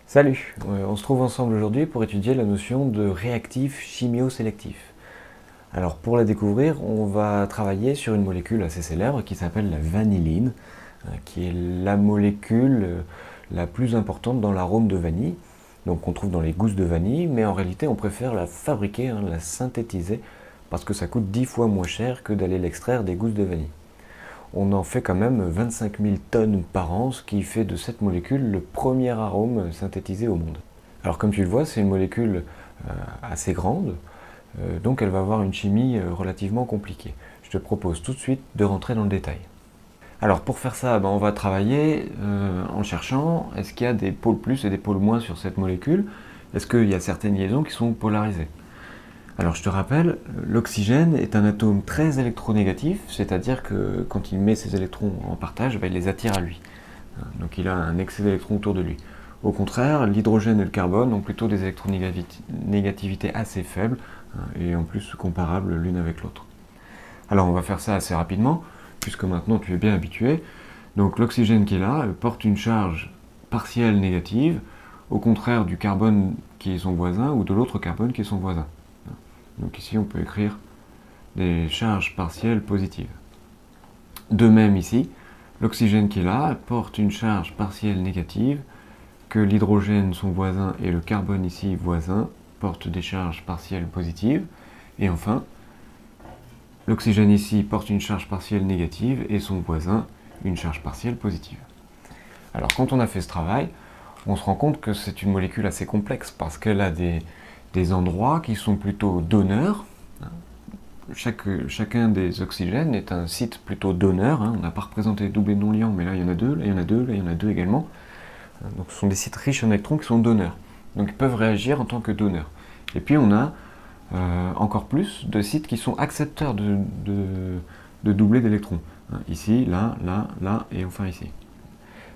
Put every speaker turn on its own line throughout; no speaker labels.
Salut, on se trouve ensemble aujourd'hui pour étudier la notion de réactif chimio-sélectif. Alors pour la découvrir, on va travailler sur une molécule assez célèbre qui s'appelle la vanilline, qui est la molécule la plus importante dans l'arôme de vanille, donc qu'on trouve dans les gousses de vanille, mais en réalité on préfère la fabriquer, la synthétiser, parce que ça coûte 10 fois moins cher que d'aller l'extraire des gousses de vanille. On en fait quand même 25 000 tonnes par an, ce qui fait de cette molécule le premier arôme synthétisé au monde. Alors comme tu le vois, c'est une molécule assez grande, donc elle va avoir une chimie relativement compliquée. Je te propose tout de suite de rentrer dans le détail. Alors pour faire ça, on va travailler en cherchant, est-ce qu'il y a des pôles plus et des pôles moins sur cette molécule? Est-ce qu'il y a certaines liaisons qui sont polarisées? Alors je te rappelle, l'oxygène est un atome très électronégatif, c'est-à-dire que quand il met ses électrons en partage, il les attire à lui. Donc il a un excès d'électrons autour de lui. Au contraire, l'hydrogène et le carbone ont plutôt des électronégativités assez faibles, et en plus comparables l'une avec l'autre. Alors on va faire ça assez rapidement, puisque maintenant tu es bien habitué. Donc l'oxygène qui est là porte une charge partielle négative, au contraire du carbone qui est son voisin, ou de l'autre carbone qui est son voisin. Donc ici, on peut écrire des charges partielles positives. De même ici, l'oxygène qui est là porte une charge partielle négative, que l'hydrogène, son voisin, et le carbone ici, voisin, portent des charges partielles positives. Et enfin, l'oxygène ici porte une charge partielle négative et son voisin, une charge partielle positive. Alors quand on a fait ce travail, on se rend compte que c'est une molécule assez complexe parce qu'elle a des endroits qui sont plutôt donneurs. Chacun des oxygènes est un site plutôt donneur. On n'a pas représenté doublé non-liant, mais là il y en a deux, là il y en a deux, là il y en a deux également. Donc ce sont des sites riches en électrons qui sont donneurs. Donc ils peuvent réagir en tant que donneurs. Et puis on a encore plus de sites qui sont accepteurs de doublés d'électrons. Ici, là, là, là, et enfin ici.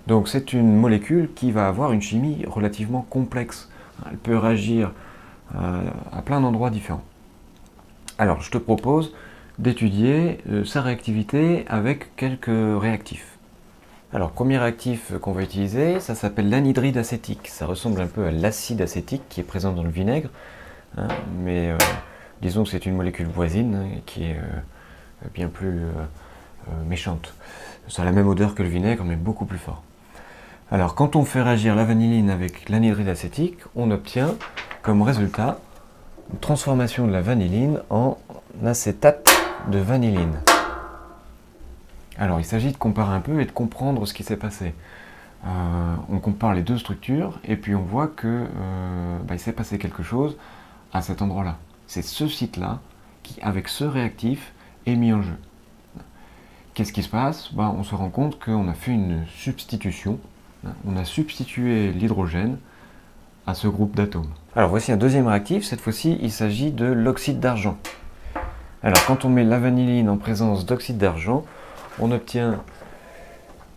Donc c'est une molécule qui va avoir une chimie relativement complexe. Elle peut réagir à plein d'endroits différents. Alors, je te propose d'étudier sa réactivité avec quelques réactifs. Alors, premier réactif qu'on va utiliser, ça s'appelle l'anhydride acétique. Ça ressemble un peu à l'acide acétique qui est présent dans le vinaigre, mais disons que c'est une molécule voisine qui est bien plus méchante. Ça a la même odeur que le vinaigre, mais beaucoup plus fort. Alors, quand on fait réagir la vanilline avec l'anhydride acétique, on obtient comme résultat une transformation de la vanilline en acétate de vanilline. Alors il s'agit de comparer un peu et de comprendre ce qui s'est passé. On compare les deux structures et puis on voit que il s'est passé quelque chose à cet endroit-là. C'est ce site-là qui, avec ce réactif, est mis en jeu. Qu'est-ce qui se passe? On se rend compte qu'on a fait une substitution. On a substitué l'hydrogène à ce groupe d'atomes. Alors voici un deuxième réactif, cette fois-ci il s'agit de l'oxyde d'argent. Alors quand on met la vanilline en présence d'oxyde d'argent, on obtient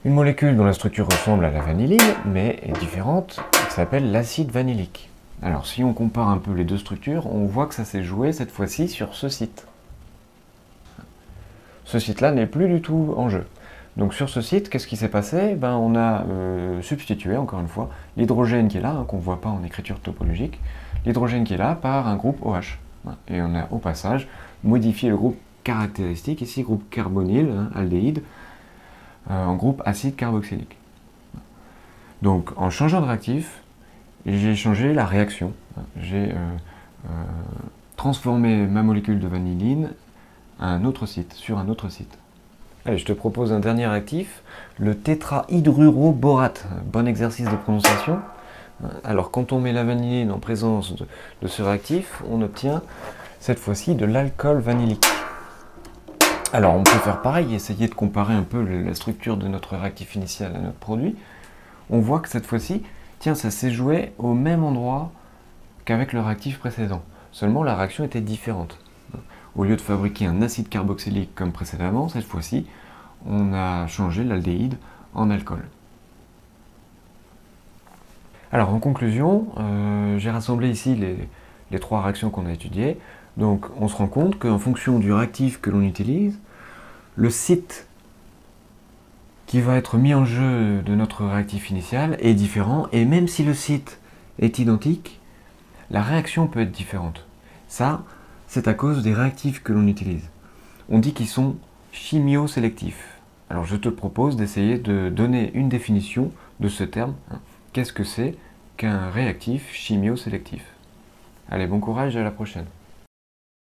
une molécule dont la structure ressemble à la vanilline, mais est différente, qui s'appelle l'acide vanillique. Alors si on compare un peu les deux structures, on voit que ça s'est joué cette fois-ci sur ce site. Ce site-là n'est plus du tout en jeu. Donc sur ce site, qu'est-ce qui s'est passé? On a substitué, encore une fois, l'hydrogène qui est là, qu'on ne voit pas en écriture topologique, l'hydrogène qui est là par un groupe OH. Et on a au passage modifié le groupe caractéristique, ici groupe carbonyle, aldéhyde, en groupe acide carboxylique. Donc en changeant de réactif, j'ai changé la réaction. J'ai transformé ma molécule de vanilline à un autre site, sur un autre site. Allez, je te propose un dernier réactif, le tétrahydruroborate. Bon exercice de prononciation. Alors, quand on met la vanilline en présence de ce réactif, on obtient cette fois-ci de l'alcool vanillique. Alors, on peut faire pareil, essayer de comparer un peu la structure de notre réactif initial à notre produit. On voit que cette fois-ci, tiens, ça s'est joué au même endroit qu'avec le réactif précédent. Seulement, la réaction était différente. Au lieu de fabriquer un acide carboxylique comme précédemment, cette fois-ci, on a changé l'aldéhyde en alcool. Alors en conclusion, j'ai rassemblé ici les trois réactions qu'on a étudiées. Donc on se rend compte qu'en fonction du réactif que l'on utilise, le site qui va être mis en jeu de notre réactif initial est différent, et même si le site est identique, la réaction peut être différente. Ça, c'est à cause des réactifs que l'on utilise. On dit qu'ils sont chimio-sélectifs. Alors je te propose d'essayer de donner une définition de ce terme. Qu'est-ce que c'est qu'un réactif chimio-sélectif? Allez, bon courage et à la prochaine.